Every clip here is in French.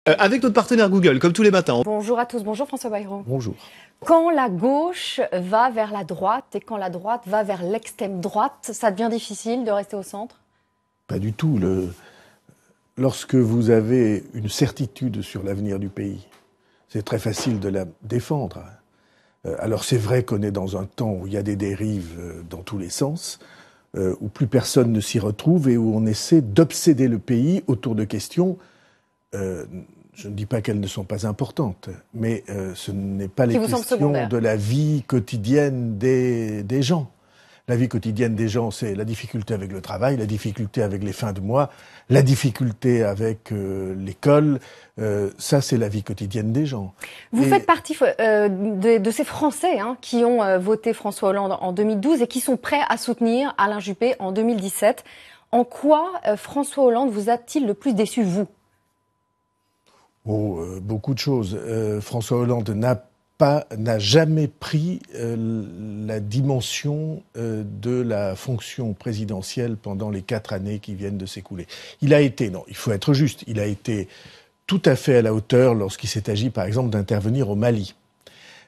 Avec notre partenaire Google, comme tous les matins. Bonjour à tous, bonjour François Bayrou. Bonjour. Quand la gauche va vers la droite et quand la droite va vers l'extrême droite, ça devient difficile de rester au centre? Pas du tout. Lorsque vous avez une certitude sur l'avenir du pays, c'est très facile de la défendre. Alors c'est vrai qu'on est dans un temps où il y a des dérives dans tous les sens, où plus personne ne s'y retrouve et où on essaie d'obséder le pays autour de questions. Je ne dis pas qu'elles ne sont pas importantes, mais ce n'est pas les questions de la vie quotidienne des gens. La vie quotidienne des gens, c'est la difficulté avec le travail, la difficulté avec les fins de mois, la difficulté avec l'école. Ça, c'est la vie quotidienne des gens. Vous faites partie de ces Français qui ont voté François Hollande en 2012 et qui sont prêts à soutenir Alain Juppé en 2017. En quoi François Hollande vous a-t-il le plus déçu, vous ? Beaucoup de choses. François Hollande n'a jamais pris la dimension de la fonction présidentielle pendant les 4 années qui viennent de s'écouler. Il faut être juste, il a été tout à fait à la hauteur lorsqu'il s'est agi, par exemple, d'intervenir au Mali.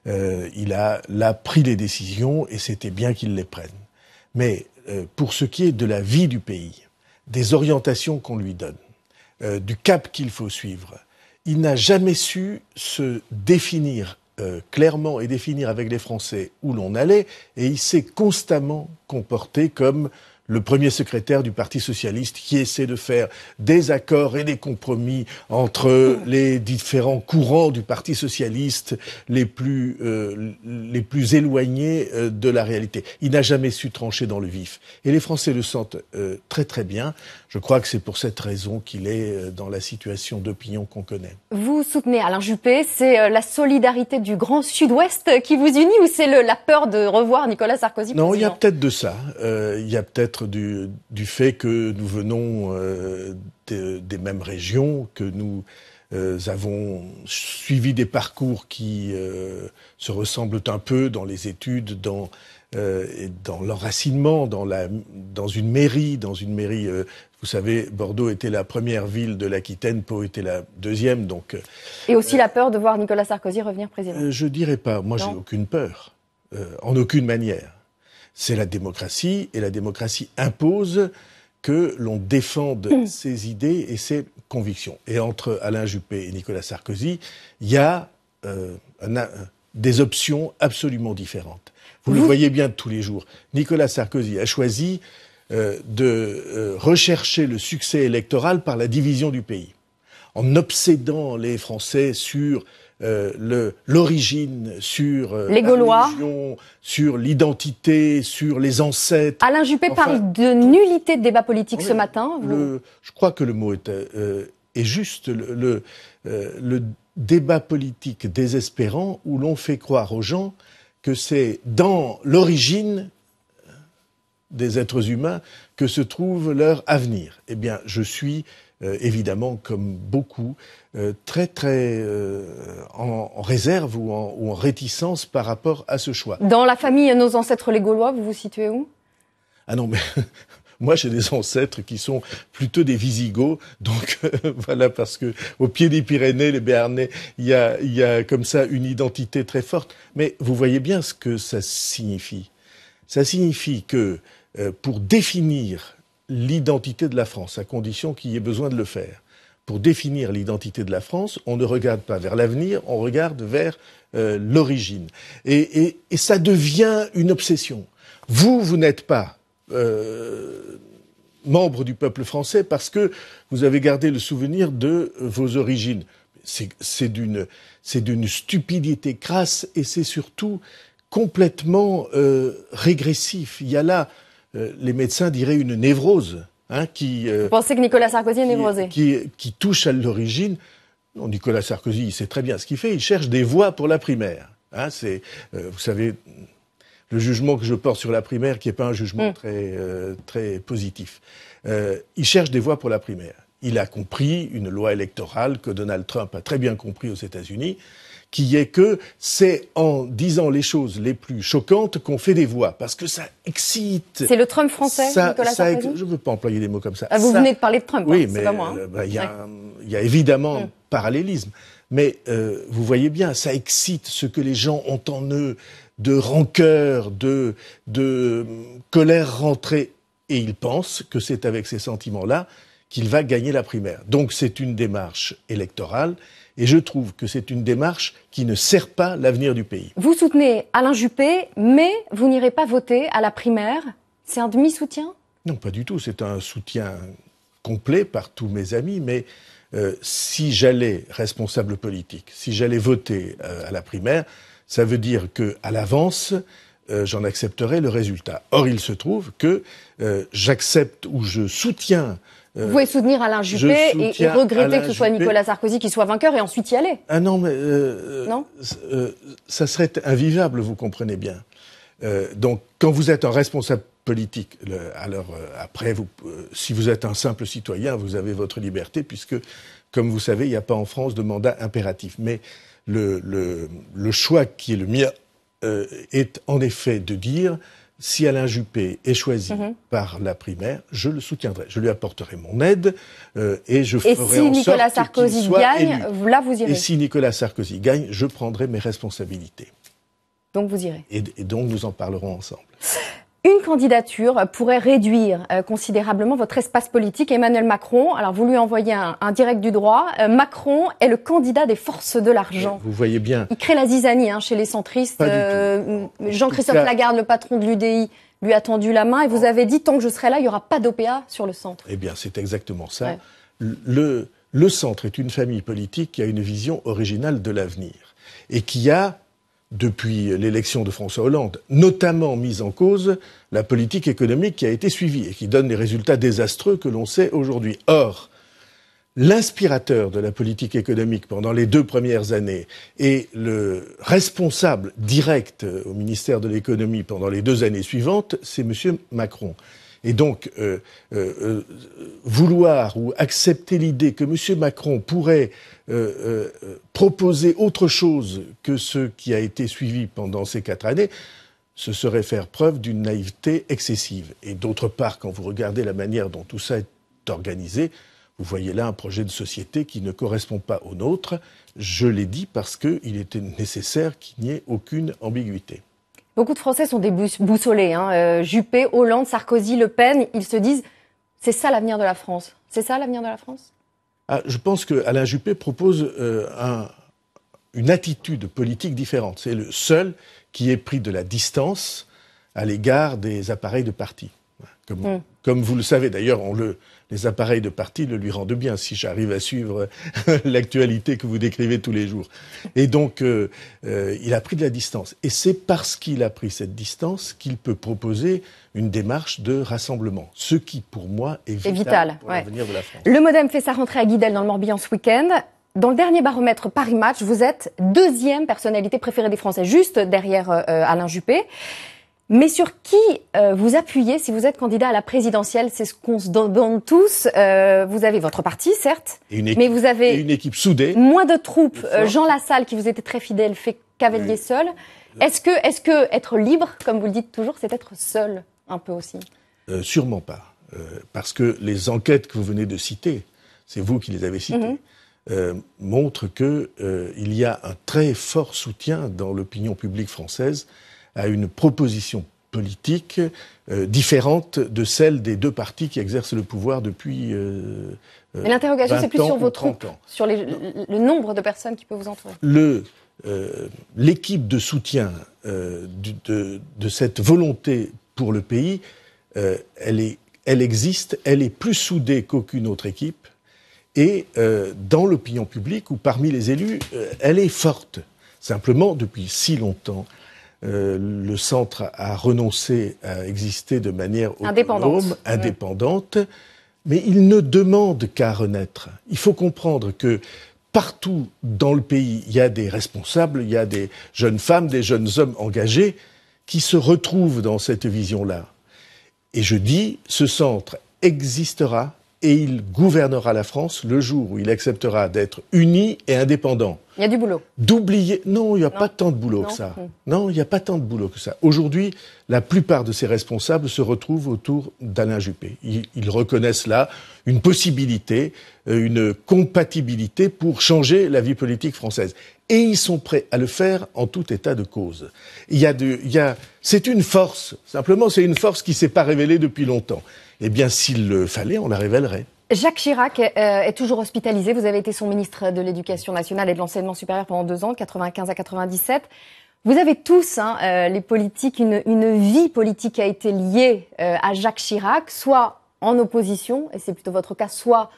Il a là pris les décisions et c'était bien qu'il les prenne. Mais pour ce qui est de la vie du pays, des orientations qu'on lui donne, du cap qu'il faut suivre, il n'a jamais su se définir clairement et définir avec les Français où l'on allait, et il s'est constamment comporté comme le premier secrétaire du Parti socialiste qui essaie de faire des accords et des compromis entre les différents courants du Parti socialiste les plus éloignés de la réalité. Il n'a jamais su trancher dans le vif. Et les Français le sentent très très bien. Je crois que c'est pour cette raison qu'il est dans la situation d'opinion qu'on connaît. Vous soutenez Alain Juppé, c'est la solidarité du Grand Sud-Ouest qui vous unit ou c'est la peur de revoir Nicolas Sarkozy président ? Non, il y a peut-être de ça. Il y a peut-être du fait que nous venons des mêmes régions, que nous avons suivi des parcours qui se ressemblent un peu dans les études, dans l'enracinement, dans une mairie. Vous savez, Bordeaux était la première ville de l'Aquitaine, Pau était la deuxième. Donc, et aussi la peur de voir Nicolas Sarkozy revenir président. Je dirais pas. Moi, j'ai aucune peur, en aucune manière. C'est la démocratie, et la démocratie impose que l'on défende ses idées et ses convictions. Et entre Alain Juppé et Nicolas Sarkozy, il y a des options absolument différentes. Vous le voyez bien tous les jours. Nicolas Sarkozy a choisi de rechercher le succès électoral par la division du pays, en obsédant les Français sur l'origine, sur les Gaulois, la religion, sur l'identité, sur les ancêtres. Alain Juppé parle de nullité de débat politique ce matin. Je crois que le mot est juste. Le débat politique désespérant où l'on fait croire aux gens que c'est dans l'origine des êtres humains que se trouve leur avenir. Eh bien, je suis évidemment, comme beaucoup, très en réserve ou en réticence par rapport à ce choix. Dans la famille Nos ancêtres les Gaulois, vous vous situez où ? Ah non, mais moi j'ai des ancêtres qui sont plutôt des Visigoths, donc voilà, parce que au pied des Pyrénées, les Béarnais, il y a comme ça une identité très forte. Mais vous voyez bien ce que ça signifie. Ça signifie que pour définir l'identité de la France, à condition qu'il y ait besoin de le faire. Pour définir l'identité de la France, on ne regarde pas vers l'avenir, on regarde vers l'origine. Et ça devient une obsession. Vous n'êtes pas membre du peuple français parce que vous avez gardé le souvenir de vos origines. C'est d'une stupidité crasse et c'est surtout complètement régressif. Il y a là les médecins diraient une névrose. Vous pensez que Nicolas Sarkozy est névrosé ? Qui touche à l'origine. Non, Nicolas Sarkozy, il sait très bien ce qu'il fait. Il cherche des voix pour la primaire. Vous savez, le jugement que je porte sur la primaire, qui n'est pas un jugement très positif. Il cherche des voix pour la primaire. Il a compris une loi électorale que Donald Trump a très bien compris aux États-Unis, qui est que c'est en disant les choses les plus choquantes qu'on fait des voix, parce que ça excite. C'est le Trump français, Nicolas Sarkozy ? Je ne veux pas employer des mots comme ça. Vous venez de parler de Trump, oui, c'est pas moi. Il il y a évidemment un parallélisme, mais vous voyez bien, ça excite ce que les gens ont en eux de rancœur, de colère rentrée, et ils pensent que c'est avec ces sentiments-là qu'il va gagner la primaire. Donc c'est une démarche électorale, et je trouve que c'est une démarche qui ne sert pas l'avenir du pays. Vous soutenez Alain Juppé, mais vous n'irez pas voter à la primaire. C'est un demi-soutien ? Non, pas du tout. C'est un soutien complet par tous mes amis, mais si j'allais responsable politique, si j'allais voter à la primaire, ça veut dire que à l'avance, j'en accepterais le résultat. Or, il se trouve que j'accepte ou je soutiens. Vous pouvez soutenir Alain Juppé et regretter que ce soit Nicolas Sarkozy qui soit vainqueur et ensuite y aller. Ah non, mais non ça serait invivable, vous comprenez bien. Donc, quand vous êtes un responsable politique, alors après, si vous êtes un simple citoyen, vous avez votre liberté, puisque, comme vous savez, il n'y a pas en France de mandat impératif. Mais le choix qui est le mien est en effet de dire, si Alain Juppé est choisi par la primaire, je le soutiendrai. Je lui apporterai mon aide et je ferai en sorte qu'il soit élu. Et si Nicolas Sarkozy gagne, là vous irez. Et si Nicolas Sarkozy gagne, je prendrai mes responsabilités. Donc vous irez. Et donc nous en parlerons ensemble. Une candidature pourrait réduire considérablement votre espace politique. Emmanuel Macron, alors vous lui envoyez un direct du droit. Macron est le candidat des forces de l'argent. Vous voyez bien. Il crée la zizanie chez les centristes. Jean-Christophe Lagarde, le patron de l'UDI, lui a tendu la main et vous avez dit, tant que je serai là, il n'y aura pas d'OPA sur le centre. Eh bien, c'est exactement ça. Ouais. Le centre est une famille politique qui a une vision originale de l'avenir et qui a, depuis l'élection de François Hollande, notamment mise en cause la politique économique qui a été suivie et qui donne les résultats désastreux que l'on sait aujourd'hui. Or, l'inspirateur de la politique économique pendant les 2 premières années et le responsable direct au ministère de l'économie pendant les 2 années suivantes, c'est M. Macron. Et donc, vouloir ou accepter l'idée que M. Macron pourrait proposer autre chose que ce qui a été suivi pendant ces 4 années, ce serait faire preuve d'une naïveté excessive. Et d'autre part, quand vous regardez la manière dont tout ça est organisé, vous voyez là un projet de société qui ne correspond pas au nôtre. Je l'ai dit parce qu'il était nécessaire qu'il n'y ait aucune ambiguïté. Beaucoup de Français sont déboussolés. Juppé, Hollande, Sarkozy, Le Pen, ils se disent « c'est ça l'avenir de la France ». C'est ça l'avenir de la France ? Je pense que Alain Juppé propose une attitude politique différente. C'est le seul qui ait pris de la distance à l'égard des appareils de parti. Comme vous le savez, d'ailleurs, les appareils de parti le lui rendent bien, si j'arrive à suivre l'actualité que vous décrivez tous les jours. Et donc, il a pris de la distance. Et c'est parce qu'il a pris cette distance qu'il peut proposer une démarche de rassemblement. Ce qui, pour moi, est vital pour l'avenir de la France. Le MoDem fait sa rentrée à Guidel dans le Morbihan ce week-end. Dans le dernier baromètre Paris Match, vous êtes 2e personnalité préférée des Français, juste derrière Alain Juppé. Mais sur qui vous appuyez si vous êtes candidat à la présidentielle? C'est ce qu'on se demande tous. Vous avez votre parti, certes, mais vous avez une équipe soudée, moins de troupes. Jean Lassalle, qui vous était très fidèle, fait cavalier seul. Est-ce que être libre, comme vous le dites toujours, c'est être seul un peu aussi? Sûrement pas. Parce que les enquêtes que vous venez de citer, c'est vous qui les avez citées, montrent qu'il y a un très fort soutien dans l'opinion publique française à une proposition politique différente de celle des 2 partis qui exercent le pouvoir depuis Mais l'interrogation, c'est plus sur vos troupes, ans. sur le nombre de personnes qui peuvent vous entourer. L'équipe de soutien de cette volonté pour le pays, elle existe, elle est plus soudée qu'aucune autre équipe, et dans l'opinion publique ou parmi les élus, elle est forte. Simplement, depuis si longtemps, le centre a renoncé à exister de manière autonome, indépendante, mais il ne demande qu'à renaître. Il faut comprendre que partout dans le pays, il y a des responsables, il y a des jeunes femmes, des jeunes hommes engagés qui se retrouvent dans cette vision-là. Et je dis, ce centre existera et il gouvernera la France le jour où il acceptera d'être uni et indépendant. Il y a du boulot. D'oublier... Non, il n'y a pas tant de boulot Non. que ça. Non, il n'y a pas tant de boulot que ça. Aujourd'hui, la plupart de ces responsables se retrouvent autour d'Alain Juppé. Ils reconnaissent là une possibilité, une compatibilité pour changer la vie politique française. Et ils sont prêts à le faire en tout état de cause. C'est une force. Simplement, c'est une force qui ne s'est pas révélée depuis longtemps. Eh bien, s'il le fallait, on la révélerait. Jacques Chirac est toujours hospitalisé. Vous avez été son ministre de l'Éducation nationale et de l'Enseignement supérieur pendant 2 ans, de 95 à 97. Vous avez tous, les politiques, une vie politique qui a été liée à Jacques Chirac, soit en opposition, et c'est plutôt votre cas, soit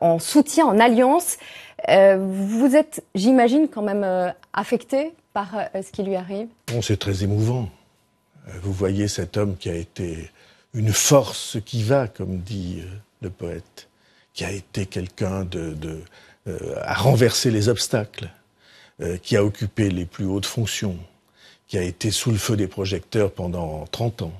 en soutien, en alliance. Vous êtes, j'imagine, quand même affecté par ce qui lui arrive. Bon, c'est très émouvant. Vous voyez cet homme qui a été une force qui va, comme dit le poète, qui a été quelqu'un à renverser les obstacles, qui a occupé les plus hautes fonctions, qui a été sous le feu des projecteurs pendant 30 ans,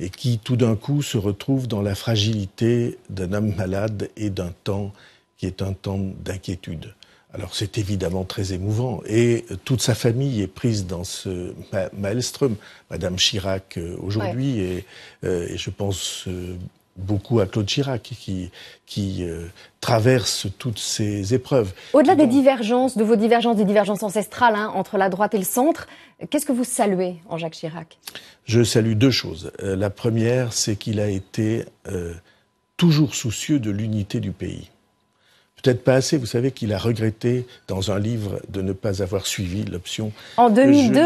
et qui, tout d'un coup, se retrouve dans la fragilité d'un homme malade et d'un temps qui est un temps d'inquiétude. Alors c'est évidemment très émouvant, et toute sa famille est prise dans ce maelstrom. Madame Chirac aujourd'hui, et je pense beaucoup à Claude Chirac qui traverse toutes ces épreuves. Au-delà des divergences, des divergences ancestrales entre la droite et le centre, qu'est-ce que vous saluez en Jacques Chirac? Je salue 2 choses. La première, c'est qu'il a été toujours soucieux de l'unité du pays. Peut-être pas assez, vous savez qu'il a regretté dans un livre de ne pas avoir suivi l'option. En 2002,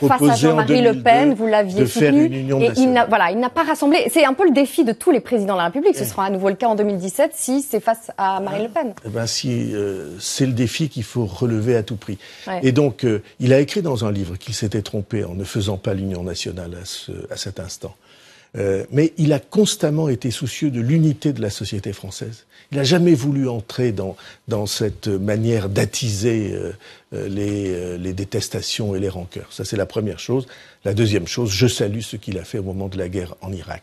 face à Jean-Marie Le Pen, vous l'aviez soutenu. Et il n'a pas rassemblé. C'est un peu le défi de tous les présidents de la République. Ce sera à nouveau le cas en 2017 si c'est face à Marine Le Pen. Eh ben, c'est le défi qu'il faut relever à tout prix. Ouais. Et donc, il a écrit dans un livre qu'il s'était trompé en ne faisant pas l'union nationale à cet instant. Mais il a constamment été soucieux de l'unité de la société française. Il n'a jamais voulu entrer dans cette manière d'attiser les détestations et les rancœurs. Ça, c'est la première chose. La deuxième chose, je salue ce qu'il a fait au moment de la guerre en Irak.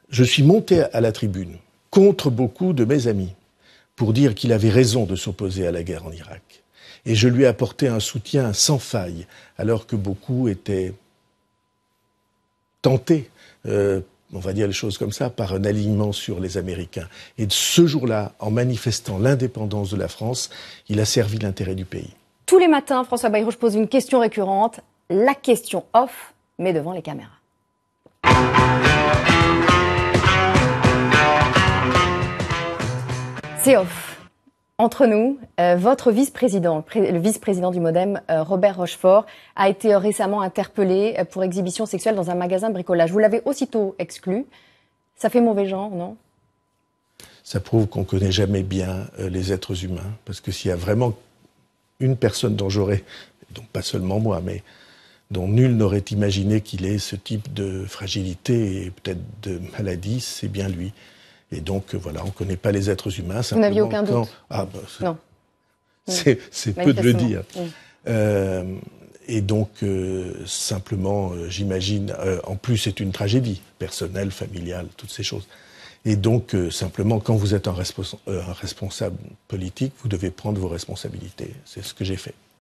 Je suis monté à la tribune contre beaucoup de mes amis pour dire qu'il avait raison de s'opposer à la guerre en Irak. Et je lui ai apporté un soutien sans faille, alors que beaucoup étaient tentés, on va dire les choses comme ça, par un alignement sur les Américains. Et de ce jour-là, en manifestant l'indépendance de la France, il a servi l'intérêt du pays. Tous les matins, François Bayrou, je pose une question récurrente, la question off, mais devant les caméras. C'est off. Entre nous, votre vice-président, le vice-président du MoDem, Robert Rochefort, a été récemment interpellé pour exhibition sexuelle dans un magasin de bricolage. Vous l'avez aussitôt exclu. Ça fait mauvais genre, non? Ça prouve qu'on ne connaît jamais bien les êtres humains. Parce que s'il y a vraiment une personne dont j'aurais, donc pas seulement moi, mais dont nul n'aurait imaginé qu'il ait ce type de fragilité et peut-être de maladie, c'est bien lui. Et donc, voilà, on ne connaît pas les êtres humains. Vous n'aviez aucun doute? Non. C'est peu de le dire. Et donc, simplement, j'imagine, en plus, c'est une tragédie personnelle, familiale, toutes ces choses. Et donc, simplement, quand vous êtes un responsable politique, vous devez prendre vos responsabilités. C'est ce que j'ai fait.